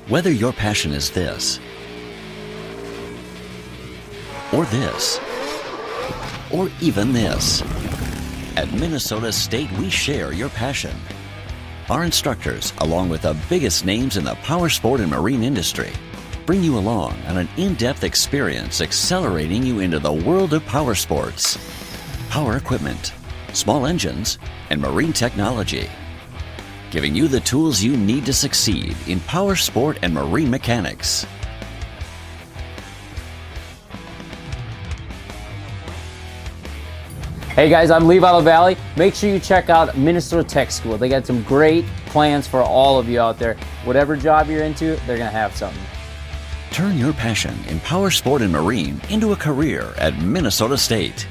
Whether your passion is this, or this, or even this, at Minnesota State we share your passion. Our instructors, along with the biggest names in the power sport and marine industry, bring you along on an in-depth experience accelerating you into the world of power sports, power equipment, small engines, and marine technology, giving you the tools you need to succeed in power sport and marine mechanics. Hey guys, I'm Levi LaValle. Make sure you check out Minnesota Tech School. They got some great plans for all of you out there. Whatever job you're into, they're gonna have something. Turn your passion in power sport and marine into a career at Minnesota State.